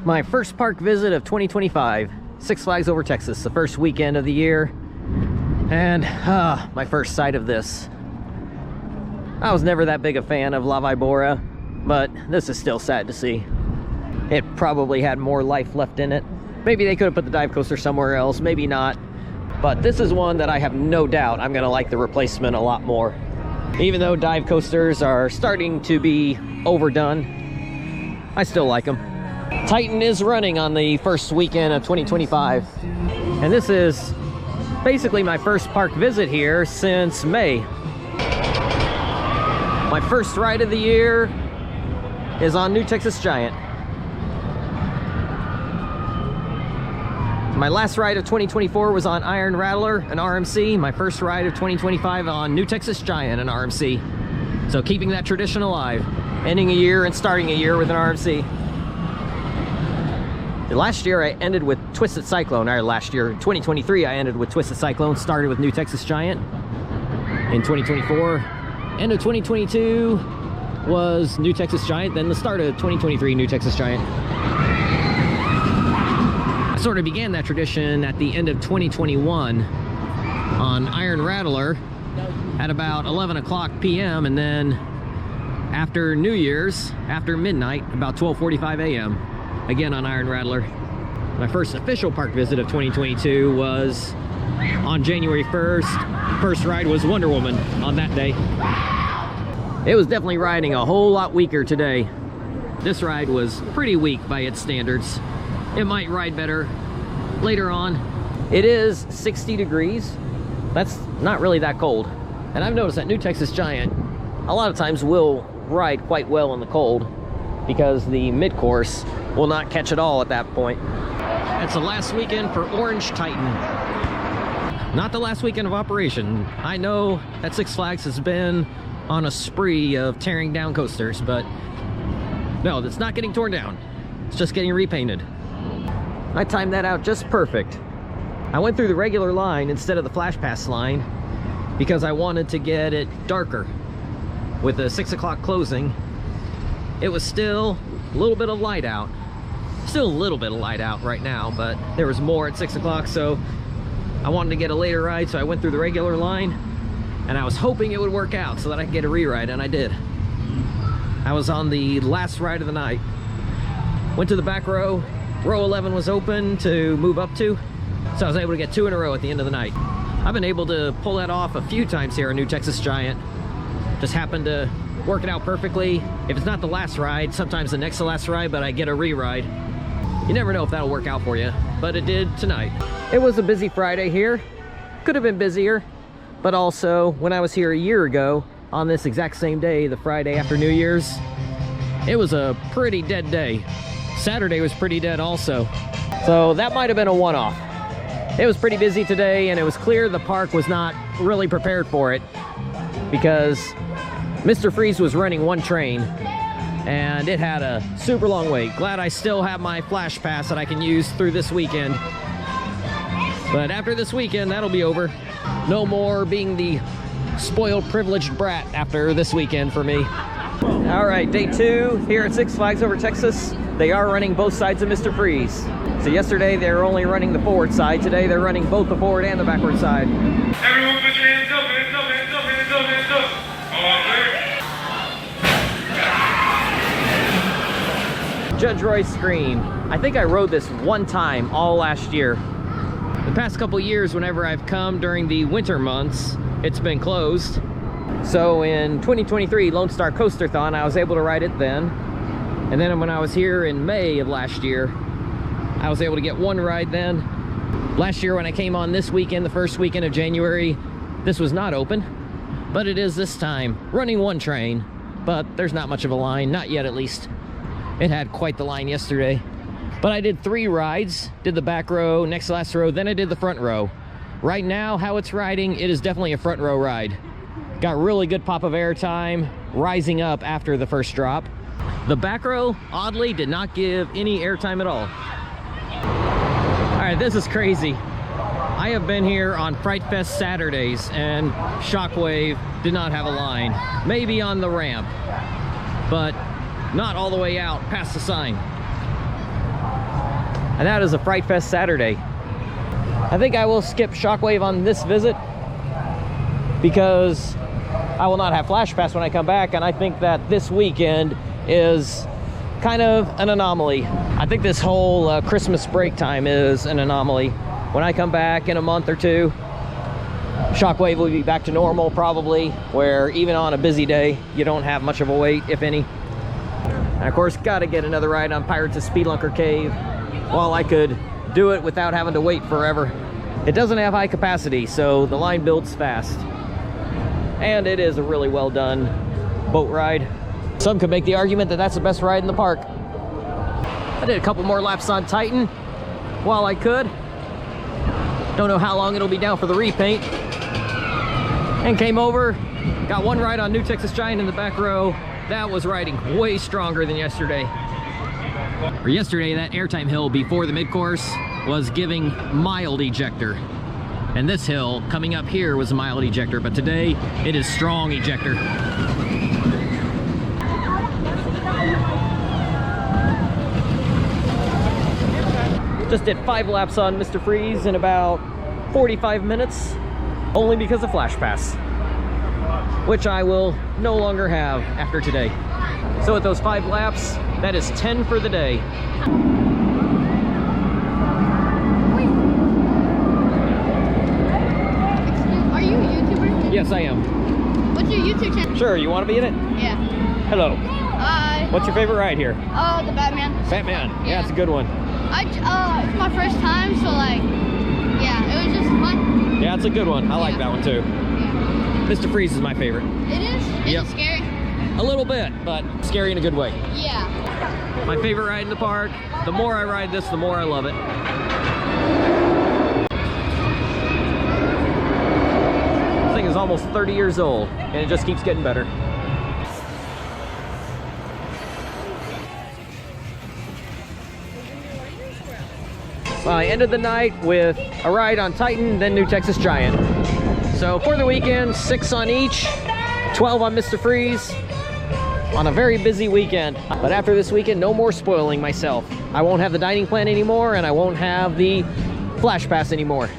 My first park visit of 2025, Six Flags Over Texas, the first weekend of the year, and my first sight of this. I was never that big a fan of La Vibora, but this is still sad to see. It probably had more life left in it. Maybe they could have put the dive coaster somewhere else, maybe not. But this is one that I have no doubt I'm gonna like the replacement a lot more. Even though dive coasters are starting to be overdone, I still like them. Titan is running on the first weekend of 2025. And this is basically my first park visit here since May. My first ride of the year is on New Texas Giant. My last ride of 2024 was on Iron Rattler, an RMC. My first ride of 2025 on New Texas Giant, an RMC. So keeping that tradition alive, ending a year and starting a year with an RMC. Last year I ended with Twisted Cyclone, or last year, 2023, I ended with Twisted Cyclone, started with New Texas Giant. In 2024, end of 2022 was New Texas Giant, then the start of 2023, New Texas Giant. I sort of began that tradition at the end of 2021 on Iron Rattler at about 11 o'clock p.m. and then after New Year's, after midnight, about 12:45 a.m. again on Iron Rattler. My first official park visit of 2022 was on January 1st. First ride was Wonder Woman on that day. It was definitely riding a whole lot weaker today. This ride was pretty weak by its standards. It might ride better later on. It is 60 degrees. That's not really that cold. And I've noticed that New Texas Giant a lot of times will ride quite well in the cold because the mid-course will not catch it all at that point. It's the last weekend for Orange Titan. Not the last weekend of operation. I know that Six Flags has been on a spree of tearing down coasters, but no, it's not getting torn down. It's just getting repainted. I timed that out just perfect. I went through the regular line instead of the Flash Pass line because I wanted to get it darker. With the 6 o'clock closing, it was still a little bit of light out. Still a little bit of light out right now, but there was more at 6 o'clock, so I wanted to get a later ride, so I went through the regular line, and I was hoping it would work out so that I could get a re-ride, and I did. I was on the last ride of the night. Went to the back row. Row 11 was open to move up to, so I was able to get 2 in a row at the end of the night. I've been able to pull that off a few times here at New Texas Giant. Just happened to work it out perfectly. If it's not the last ride, sometimes the next to last ride, but I get a re-ride. You never know if that'll work out for you, but it did tonight. It was a busy Friday here. Could have been busier, but also when I was here a year ago on this exact same day, the Friday after New Year's, it was a pretty dead day. Saturday was pretty dead also. So that might have been a one-off. It was pretty busy today, and it was clear the park was not really prepared for it because Mr. Freeze was running one train and it had a super long wait. Glad I still have my Flash Pass that I can use through this weekend. But after this weekend, that'll be over. No more being the spoiled, privileged brat after this weekend for me. All right, day 2 here at Six Flags Over Texas. They are running both sides of Mr. Freeze. So yesterday they were only running the forward side. Today they're running both the forward and the backward side. Everyone put your hands up, hands up, hands up, hands up, hands up. Judge Roy's Scream. I think I rode this one time all last year. The past couple years, whenever I've come during the winter months, it's been closed. So in 2023 Lone Star Coaster-thon, I was able to ride it then. And then when I was here in May of last year, I was able to get one ride then. Last year when I came on this weekend, the first weekend of January, this was not open, but it is this time. Running one train, but there's not much of a line, not yet at least. It had quite the line yesterday. But I did 3 rides, did the back row, next to last row, then I did the front row. Right now, how it's riding, it is definitely a front row ride. Got really good pop of air time, rising up after the first drop. The back row, oddly, did not give any air time at all. All right, this is crazy. I have been here on Fright Fest Saturdays, and Shockwave did not have a line. Maybe on the ramp, but not all the way out past the sign. and that is a Fright Fest Saturday. I think I will skip Shockwave on this visit because I will not have Flash Pass when I come back, and I think that this weekend is kind of an anomaly. I think this whole Christmas break time is an anomaly. When I come back in a month or two, Shockwave will be back to normal probably, where even on a busy day, you don't have much of a wait, if any. And of course, gotta get another ride on Pirates of Speedlunker Cave while I could do it without having to wait forever. It doesn't have high capacity, so the line builds fast. And it is a really well done boat ride. Some could make the argument that that's the best ride in the park. I did a couple more laps on Titan while I could. Don't know how long it'll be down for the repaint. And came over, got one ride on New Texas Giant in the back row. That was riding way stronger than yesterday. For yesterday, that airtime hill before the mid-course was giving mild ejector. And this hill coming up here was a mild ejector, but today it is strong ejector. Just did 5 laps on Mr. Freeze in about 45 minutes, only because of Flash Pass, which I will no longer have after today. So with those 5 laps, that is 10 for the day. Are you a YouTuber? Yes, I am. What's your YouTube channel? Sure, you want to be in it? Yeah. Hello. Hi. What's your favorite ride here? The Batman. Batman. Yeah, it's a good one. It's my first time, so like, yeah, it was just fun. Yeah, it's a good one. I like that one too. Yeah. Mr. Freeze is my favorite. It is? Yep. Is it scary? A little bit, but scary in a good way. Yeah. My favorite ride in the park. The more I ride this, the more I love it. This thing is almost 30 years old, and it just keeps getting better. Well, I ended the night with a ride on Titan, then New Texas Giant. So for the weekend, 6 on each, 12 on Mr. Freeze, on a very busy weekend. But after this weekend, no more spoiling myself. I won't have the dining plan anymore, and I won't have the Flash Pass anymore.